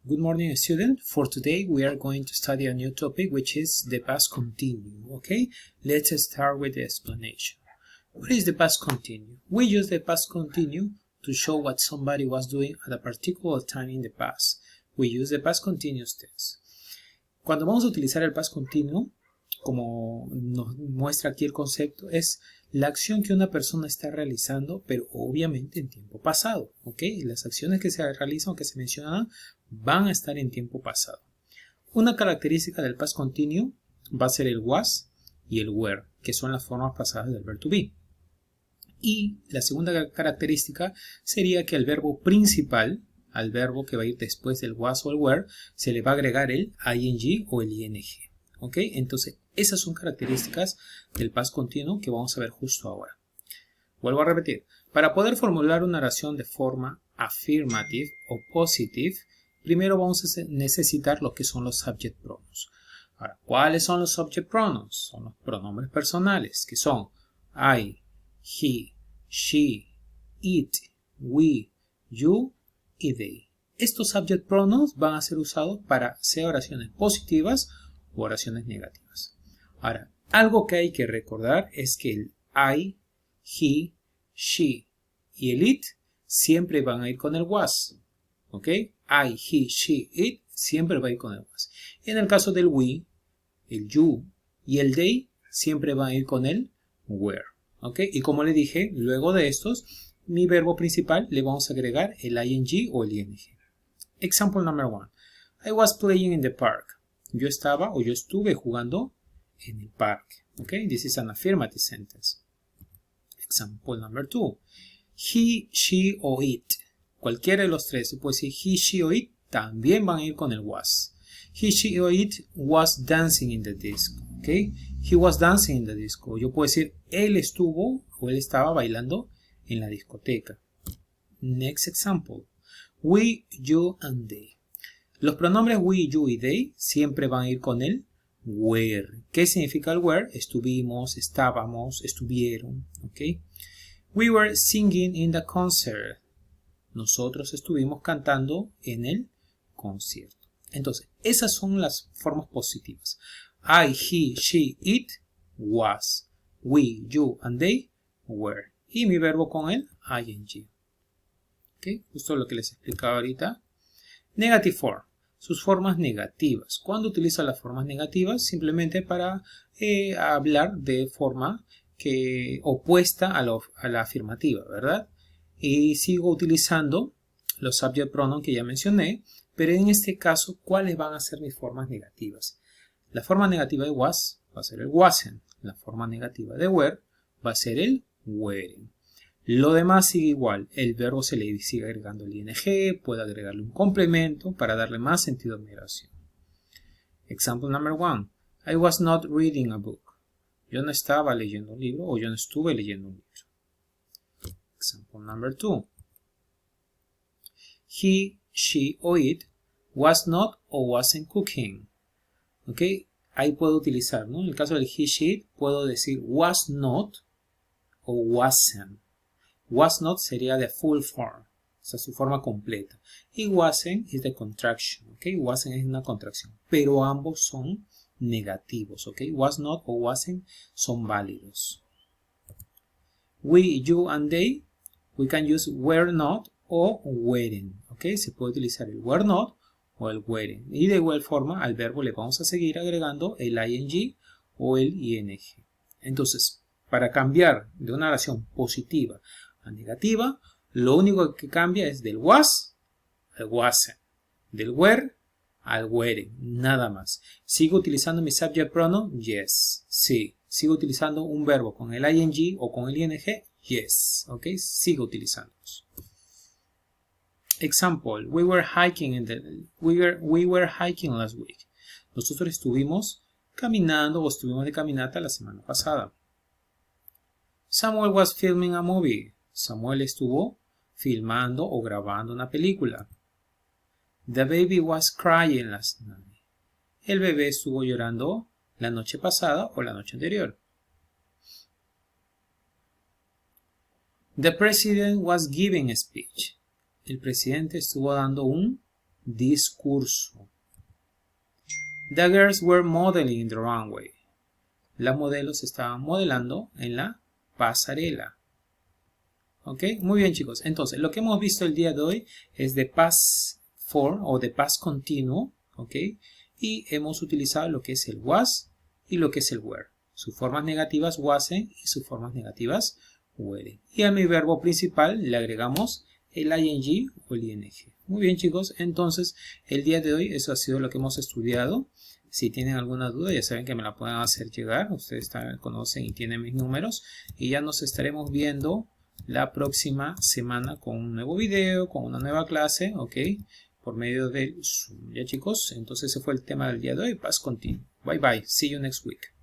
Good morning, student. For today, we are going to study a new topic, which is the past continuous. Okay, let's start with the explanation. What is the past continuous? We use the past continuous to show what somebody was doing at a particular time in the past. We use the past continuous tense. Cuando vamos a utilizar el past continuous, como nos muestra aquí el concepto, es la acción que una persona está realizando, pero obviamente en tiempo pasado, ¿ok? Las acciones que se realizan o que se mencionan van a estar en tiempo pasado. Una característica del past continuous va a ser el was y el were, que son las formas pasadas del verbo to be. Y la segunda característica sería que al verbo principal, al verbo que va a ir después del was o el were, se le va a agregar el ing o el ing. ¿Ok? Entonces, esas son características del past continuo que vamos a ver justo ahora. Vuelvo a repetir. Para poder formular una oración de forma affirmative o positive, primero vamos a necesitar lo que son los subject pronouns. Ahora, ¿cuáles son los subject pronouns? Son los pronombres personales, que son I, he, she, it, we, you y they. Estos subject pronouns van a ser usados para hacer oraciones positivas o oraciones negativas. Ahora, algo que hay que recordar es que el I, he, she y el it siempre van a ir con el was. ¿Ok? I, he, she, it siempre va a ir con el was. En el caso del we, el you y el they siempre van a ir con el were. ¿Ok? Y como le dije, luego de estos, mi verbo principal le vamos a agregar el ing o el ing. Example number 1. I was playing in the park. Yo estaba o yo estuve jugando en el parque. Okay, this is an affirmative sentence. Example number 2. He, she o it. Cualquiera de los tres, se puede decir he, she o it, también van a ir con el was. He, she o it was dancing in the disco. Okay, he was dancing in the disco. Yo puedo decir él estuvo o él estaba bailando en la discoteca. Next example. We, you and they. Los pronombres we, you y they siempre van a ir con el were. ¿Qué significa el were? Estuvimos, estábamos, estuvieron. ¿Okay? We were singing in the concert. Nosotros estuvimos cantando en el concierto. Entonces, esas son las formas positivas. I, he, she, it, was. We, you and they were. Y mi verbo con el ing. ¿Okay? Justo lo que les explicaba ahorita. Negative form. Sus formas negativas. ¿Cuándo utilizo las formas negativas? Simplemente para hablar de forma opuesta a la afirmativa, ¿verdad? Y sigo utilizando los subject pronouns que ya mencioné, pero en este caso, ¿cuáles van a ser mis formas negativas? La forma negativa de was va a ser el wasn't. La forma negativa de were va a ser el weren't. Lo demás sigue igual, el verbo se le sigue agregando el ing, puede agregarle un complemento para darle más sentido a mi oración. Example number 1. I was not reading a book. Yo no estaba leyendo un libro o yo no estuve leyendo un libro. Example number 2. He, she o it was not or wasn't cooking. ¿Ok? Ahí puedo utilizar, ¿no? En el caso del he, she, it, puedo decir was not o wasn't. Was not sería de full form, o sea, su forma completa. Y wasn't es de contraction, ¿ok? Wasn't es una contracción, pero ambos son negativos, ¿ok? Was not o wasn't son válidos. We, you and they, we can use were not o weren't, ¿ok? Se puede utilizar el were not o el weren't. Y de igual forma al verbo le vamos a seguir agregando el ing o el ing. Entonces, para cambiar de una oración positiva a negativa, lo único que cambia es del was al wasn't, del were al weren't, nada más. ¿Sigo utilizando mi subject pronoun? Yes, sí. ¿Sigo utilizando un verbo con el ing o con el ing? Yes, ok, sigo utilizándolos. Example, we were hiking last week. Nosotros estuvimos caminando o estuvimos de caminata la semana pasada. Samuel was filming a movie. Samuel estuvo filmando o grabando una película. The baby was crying last night. El bebé estuvo llorando la noche pasada o la noche anterior. The president was giving a speech. El presidente estuvo dando un discurso. The girls were modeling the runway. Las modelos estaban modelando en la pasarela. ¿Ok? Muy bien, chicos. Entonces, lo que hemos visto el día de hoy es de past form o de past continuo. ¿Ok? Y hemos utilizado lo que es el was y lo que es el were. Sus formas negativas wasen y sus formas negativas were. Y a mi verbo principal le agregamos el ing o el ing. Muy bien, chicos. Entonces, el día de hoy eso ha sido lo que hemos estudiado. Si tienen alguna duda, ya saben que me la pueden hacer llegar. Ustedes también conocen y tienen mis números. Y ya nos estaremos viendo la próxima semana con un nuevo video, con una nueva clase, ¿ok? Por medio del Zoom. Ya, chicos, entonces ese fue el tema del día de hoy. Past continuo. Bye bye. See you next week.